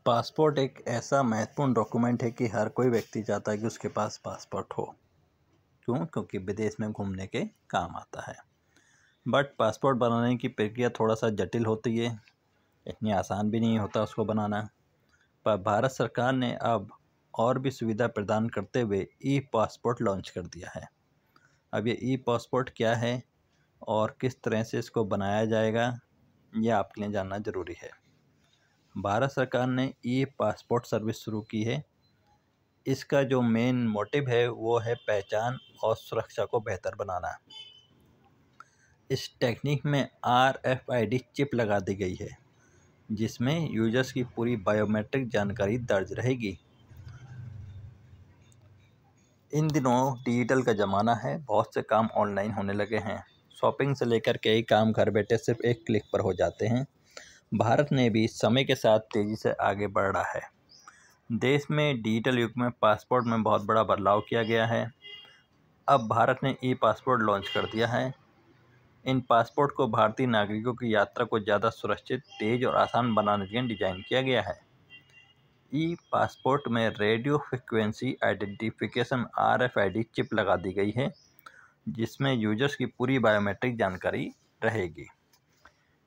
Passport एक ऐसा महत्वपूर्ण डॉक्यूमेंट है कि हर कोई व्यक्ति चाहता है कि उसके पास पासपोर्ट हो। क्यों? क्योंकि विदेश में घूमने के काम आता है। बट पासपोर्ट बनाने की प्रक्रिया थोड़ा सा जटिल होती है, इतनी आसान भी नहीं होता उसको बनाना। पर भारत सरकार ने अब और भी सुविधा प्रदान करते हुए ई पासपोर्ट लॉन्च कर दिया है। अब ये ई पासपोर्ट क्या है और किस तरह से इसको बनाया जाएगा, ये आपके लिए जानना ज़रूरी है। भारत सरकार ने ई पासपोर्ट सर्विस शुरू की है। इसका जो मेन मोटिव है वो है पहचान और सुरक्षा को बेहतर बनाना। इस टेक्निक में RFID चिप लगा दी गई है, जिसमें यूजर्स की पूरी बायोमेट्रिक जानकारी दर्ज रहेगी। इन दिनों डिजिटल का ज़माना है, बहुत से काम ऑनलाइन होने लगे हैं। शॉपिंग से लेकर कई काम घर बैठे सिर्फ एक क्लिक पर हो जाते हैं। भारत ने भी समय के साथ तेज़ी से आगे बढ़ रहा है। देश में डिजिटल युग में पासपोर्ट में बहुत बड़ा बदलाव किया गया है। अब भारत ने ई पासपोर्ट लॉन्च कर दिया है। इन पासपोर्ट को भारतीय नागरिकों की यात्रा को ज़्यादा सुरक्षित, तेज़ और आसान बनाने के लिए डिज़ाइन किया गया है। ई पासपोर्ट में radio frequency identification RFID chip लगा दी गई है, जिसमें यूजर्स की पूरी बायोमेट्रिक जानकारी रहेगी।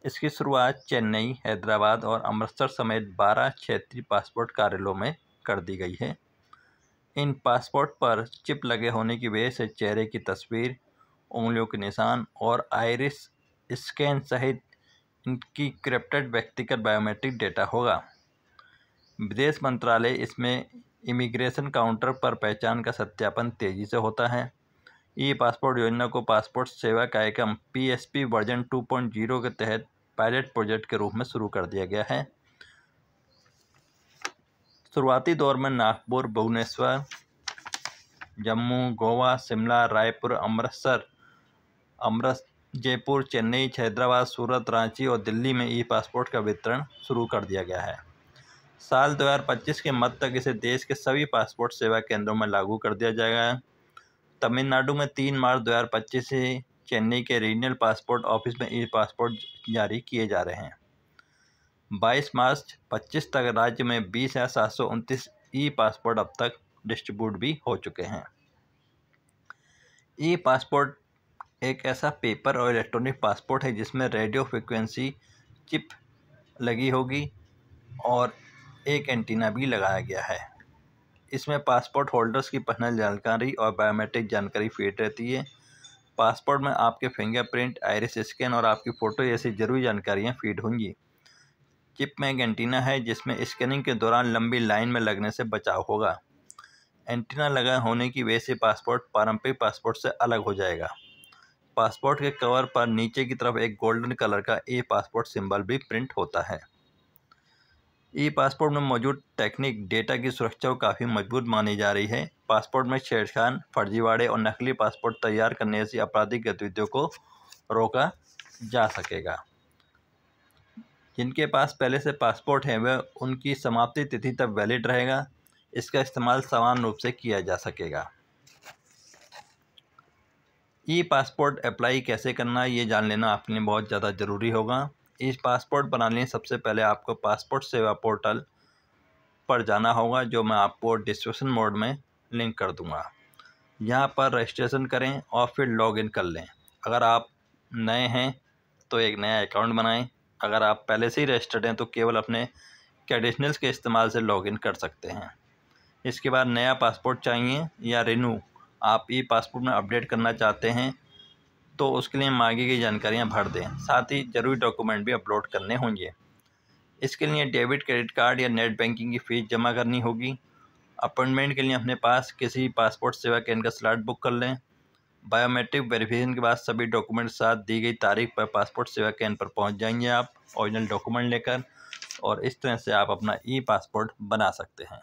इसकी शुरुआत चेन्नई, हैदराबाद और अमृतसर समेत 12 क्षेत्रीय पासपोर्ट कार्यालयों में कर दी गई है। इन पासपोर्ट पर चिप लगे होने की वजह से चेहरे की तस्वीर, उंगलियों के निशान और आइरिस स्कैन सहित इनकी क्रिप्टेड व्यक्तिगत बायोमेट्रिक डेटा होगा। विदेश मंत्रालय इसमें इमिग्रेशन काउंटर पर पहचान का सत्यापन तेज़ी से होता है। ई पासपोर्ट योजना को पासपोर्ट सेवा कार्यक्रम PSP वर्जन 2.0 के तहत पायलट प्रोजेक्ट के रूप में शुरू कर दिया गया है। शुरुआती दौर में नागपुर, भुवनेश्वर, जम्मू, गोवा, शिमला, रायपुर, जयपुर, चेन्नई, हैदराबाद, सूरत, रांची और दिल्ली में ई पासपोर्ट का वितरण शुरू कर दिया गया है। साल 2025 के मध्य तक इसे देश के सभी पासपोर्ट सेवा केंद्रों में लागू कर दिया जाएगा। तमिलनाडु में 3 मार्च 2025 से चेन्नई के रीजनल पासपोर्ट ऑफिस में ई पासपोर्ट जारी किए जा रहे हैं। 22 मार्च 25 तक राज्य में 20,729 ई पासपोर्ट अब तक डिस्ट्रीब्यूट भी हो चुके हैं। ई पासपोर्ट एक ऐसा पेपर और इलेक्ट्रॉनिक पासपोर्ट है जिसमें रेडियो फ्रिक्वेंसी चिप लगी होगी और एक एंटीना भी लगाया गया है। इसमें पासपोर्ट होल्डर्स की पर्सनल जानकारी और बायोमेट्रिक जानकारी फीड रहती है। पासपोर्ट में आपके फिंगरप्रिंट, आइरिस स्कैन और आपकी फ़ोटो जैसी जरूरी जानकारियाँ फीड होंगी। चिप में एक एंटीना है जिसमें स्कैनिंग के दौरान लंबी लाइन में लगने से बचाव होगा। एंटीना लगा होने की वजह से पासपोर्ट पारंपरिक पासपोर्ट से अलग हो जाएगा। पासपोर्ट के कवर पर नीचे की तरफ एक गोल्डन कलर का ई पासपोर्ट सिंबल भी प्रिंट होता है। ई पासपोर्ट में मौजूद टेक्निक डेटा की सुरक्षा को काफ़ी मजबूत मानी जा रही है। पासपोर्ट में छेड़छाड़, फर्जीवाड़े और नकली पासपोर्ट तैयार करने जैसी आपराधिक गतिविधियों को रोका जा सकेगा। जिनके पास पहले से पासपोर्ट है वह उनकी समाप्ति तिथि तक वैलिड रहेगा। इसका इस्तेमाल समान रूप से किया जा सकेगा। ई पासपोर्ट अप्लाई कैसे करना है ये जान लेना आपके लिए बहुत ज़्यादा ज़रूरी होगा। इस पासपोर्ट बनाने के लिए सबसे पहले आपको पासपोर्ट सेवा पोर्टल पर जाना होगा, जो मैं आपको डिस्क्रिप्शन मोड में लिंक कर दूंगा। यहाँ पर रजिस्ट्रेशन करें और फिर लॉगिन कर लें। अगर आप नए हैं तो एक नया अकाउंट बनाएं। अगर आप पहले से ही रजिस्टर्ड हैं तो केवल अपने क्रेडेंशियल्स के इस्तेमाल से लॉगिन कर सकते हैं। इसके बाद नया पासपोर्ट चाहिए या रिन्यू आप ई पासपोर्ट में अपडेट करना चाहते हैं तो उसके लिए मांगी गई जानकारियां भर दें। साथ ही जरूरी डॉक्यूमेंट भी अपलोड करने होंगे। इसके लिए डेबिट, क्रेडिट कार्ड या नेट बैंकिंग की फ़ीस जमा करनी होगी। अपॉइंटमेंट के लिए अपने पास किसी पासपोर्ट सेवा केंद्र का स्लॉट बुक कर लें। बायोमेट्रिक वेरिफिकेशन के बाद सभी डॉक्यूमेंट साथ दी गई तारीख पर पासपोर्ट सेवा केंद्र पर पहुंच जाएंगे आप ओरिजिनल डॉक्यूमेंट लेकर, और इस तरह से आप अपना ई पासपोर्ट बना सकते हैं।